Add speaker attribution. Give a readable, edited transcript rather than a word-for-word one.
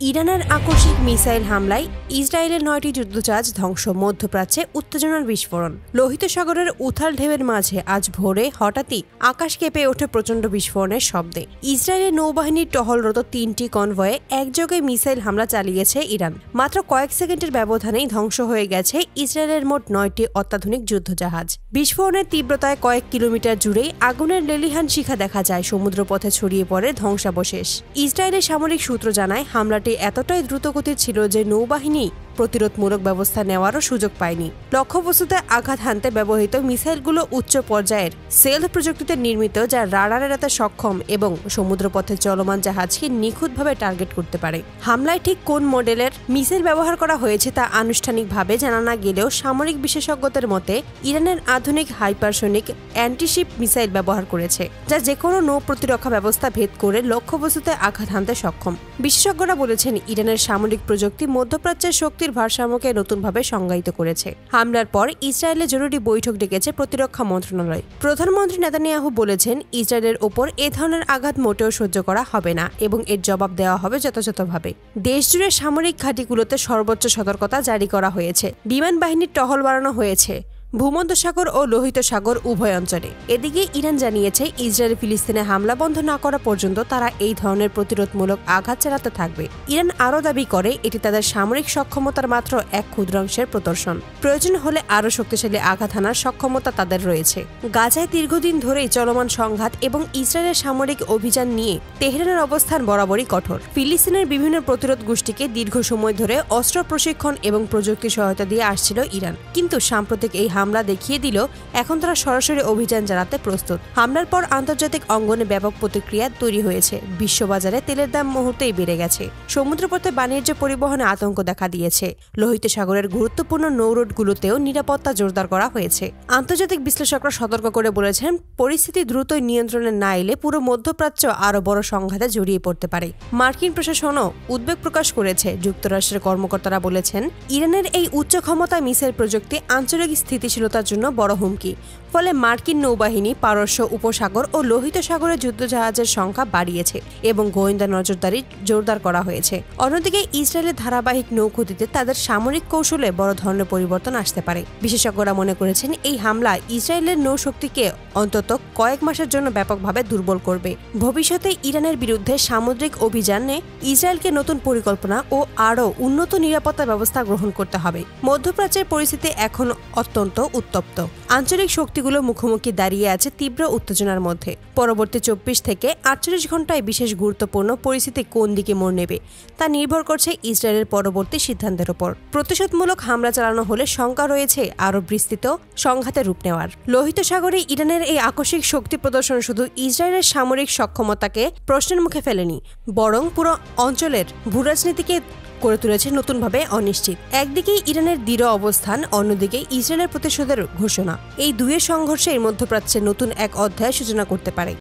Speaker 1: ইরানের আকস্মিক মিসাইল হামলায় ইসরায়েলের ৯টি যুদ্ধজাহাজ ধ্বংস, মধ্যপ্রাচ্যে উত্তেজনার বিস্ফোরণ। লোহিত সাগরের উথাল ঢেউয়ের মাঝে আজ ভোরে হঠাৎই আকাশ কেঁপে ওঠে প্রচণ্ড বিস্ফোরণের শব্দে। ইসরায়েলের নৌবাহিনীর টহলরত ৩টি কনভয়ে একযোগে মিসাইল হামলা চালিয়েছে ইরান। মাত্র কয়েক সেকেন্ডের ব্যবধানেই ধ্বংস হয়ে গেছে ইসরায়েলের মোট ৯টি অত্যাধুনিক যুদ্ধজাহাজ। বিস্ফোরণের তীব্রতায় কয়েক কিলোমিটার জুড়েই আগুনের লেলিহান শিখা দেখা যায়, সমুদ্রপথে ছড়িয়ে পড়ে ধ্বংসাবশেষ। ইসরায়েলের সামরিক সূত্র জানায়, হামলাটি এতটাই দ্রুতগতির ছিল যে নৌবাহিনী প্রতিরোধমূলক ব্যবস্থা নেওয়ারও সুযোগ পায়নি। লক্ষ্যবস্তুতে আঘাত হানতে ব্যবহৃত মিসাইলগুলো উচ্চ পর্যায়ের সেলফ প্রযুক্তিতে নির্মিত, যা রাডার এড়াতে সক্ষম এবং সমুদ্রপথে চলমান জাহাজকে নিখুঁতভাবে টার্গেট করতে পারে। হামলায় ঠিক কোন মডেলের মিসাইল ব্যবহার করা হয়েছে তা আনুষ্ঠানিকভাবে জানা না গেলেও সামরিক বিশেষজ্ঞদের মতে ইরানের আধুনিক হাইপারসোনিক অ্যান্টিশিপ মিসাইল ব্যবহার করেছে, যা যেকোনো নৌ প্রতিরক্ষা ব্যবস্থা ভেদ করে লক্ষ্যবস্তুতে আঘাত হানতে সক্ষম। বিশেষজ্ঞরা বলেছেন, ইরানের সামরিক প্রযুক্তি মধ্যপ্রাচ্যের শক্তির ভারসাম্যকে নতুনভাবে সংজ্ঞায়িত করেছে। হামলার পর ইসরায়েলে জরুরি বৈঠক ডেকেছে প্রতিরক্ষা মন্ত্রণালয়। প্রধানমন্ত্রী নেতানিয়াহু বলেছেন, ইসরায়েলের ওপর এ ধরনের আঘাত মোটেও সহ্য করা হবে না এবং এর জবাব দেওয়া হবে যথাযথভাবে। দেশজুড়ে সামরিক ঘাঁটিগুলোতে সর্বোচ্চ সতর্কতা জারি করা হয়েছে। বিমান বাহিনীর টহল বাড়ানো হয়েছে ভূমধ্যসাগর ও লোহিত সাগর উভয় অঞ্চলে। এদিকে ইরান জানিয়েছে, ইসরায়েল ফিলিস্তিনে হামলা বন্ধ না করা পর্যন্ত তারা এই ধরনের প্রতিরোধমূলক আঘাত চালাতে থাকবে। ইরান আরও দাবি করে, এটি তাদের সামরিক সক্ষমতার মাত্র এক ক্ষুদ্রাংশের প্রদর্শন। প্রয়োজন হলে আরও শক্তিশালী আঘাত হানার সক্ষমতা তাদের রয়েছে। গাজায় দীর্ঘদিন ধরেই চলমান সংঘাত এবং ইসরায়েলের সামরিক অভিযান নিয়ে তেহরানের অবস্থান বরাবরই কঠোর। ফিলিস্তিনের বিভিন্ন প্রতিরোধ গোষ্ঠীকে দীর্ঘ সময় ধরে অস্ত্র প্রশিক্ষণ এবং প্রযুক্তি সহায়তা দিয়ে আসছিল ইরান, কিন্তু সাম্প্রতিক এই হামলা দেখিয়ে দিল এখন তারা সরাসরি অভিযান চালাতে প্রস্তুত। হামলার পর আন্তর্জাতিক অঙ্গনে ব্যাপক প্রতিক্রিয়া তৈরি হয়েছে। বিশ্ববাজারে তেলের দাম মুহূর্তেই বেড়ে গেছে। সমুদ্রপথে বাণিজ্য পরিবহনে আতঙ্ক দেখা দিয়েছে। লোহিত সাগরের গুরুত্বপূর্ণ নৌরুটগুলোতেও নিরাপত্তা জোরদার করা হয়েছে। আন্তর্জাতিক বিশ্লেষকরা সতর্ক করে বলেছেন, পরিস্থিতি দ্রুতই নিয়ন্ত্রণে না এলে পুরো মধ্যপ্রাচ্য আরও বড় সংঘাতে জড়িয়ে পড়তে পারে। মার্কিন প্রশাসনও উদ্বেগ প্রকাশ করেছে। যুক্তরাষ্ট্রের কর্মকর্তারা বলেছেন, ইরানের এই উচ্চ ক্ষমতা মিসাইল প্রযুক্তি আঞ্চলিক স্থিতিশীলতার জন্য বড় হুমকি। ফলে মার্কিন নৌবাহিনী পারস্য উপসাগর ও লোহিত সাগরের যুদ্ধজাহাজের সংখ্যা বাড়িয়েছে এবং গোয়েন্দা নজরদারি জোরদার করা হয়েছে। অন্যদিকে ইসরায়েলের ধারাবাহিক নৌক্ষতিতে তাদের সামরিক কৌশলে বড় ধরনের পরিবর্তন আসতে পারে। বিশেষজ্ঞরা মনে করেছেন, এই হামলা ইসরায়েলের নৌশক্তিকে অন্তত কয়েক মাসের জন্য ব্যাপকভাবে দুর্বল করবে। ভবিষ্যতে ইরানের বিরুদ্ধে সামুদ্রিক অভিযানে ইসরায়েলকে নতুন পরিকল্পনা ও আরও উন্নত নিরাপত্তা ব্যবস্থা গ্রহণ করতে হবে। মধ্যপ্রাচ্যের পরিস্থিতি এখন অত্যন্ত উত্তপ্ত। আঞ্চলিক শক্তিগুলো মুখোমুখি দাঁড়িয়ে আছে তীব্র উত্তেজনার মধ্যে। পরবর্তী ২৪ থেকে ৪৮ ঘন্টায় বিশেষ গুরুত্বপূর্ণ পরিস্থিতি কোন দিকে মোড় নেবে তা নির্ভর করছে ইসরায়েলের পরবর্তী সিদ্ধান্তের উপর। প্রতিশোধমূলক হামলা চালানো হলে শঙ্কা রয়েছে আরও বিস্তৃত সংঘাতের রূপ নেওয়ার। লোহিত সাগরে ইরানের এই আকস্মিক শক্তি প্রদর্শন শুধু ইসরায়েলের সামরিক সক্ষমতাকে প্রশ্নের মুখে ফেলেনি, বরং পুরো অঞ্চলের ভূরাজনীতিকে করে তুলেছে নতুনভাবে অনিশ্চিত। একদিকে ইরানের দৃঢ় অবস্থান, অন্যদিকে ইসরায়েলের প্রতিশোধের ঘোষণা। এই দুয়ের সংঘর্ষে মধ্যপ্রাচ্যে নতুন এক অধ্যায় সূচনা করতে পারে।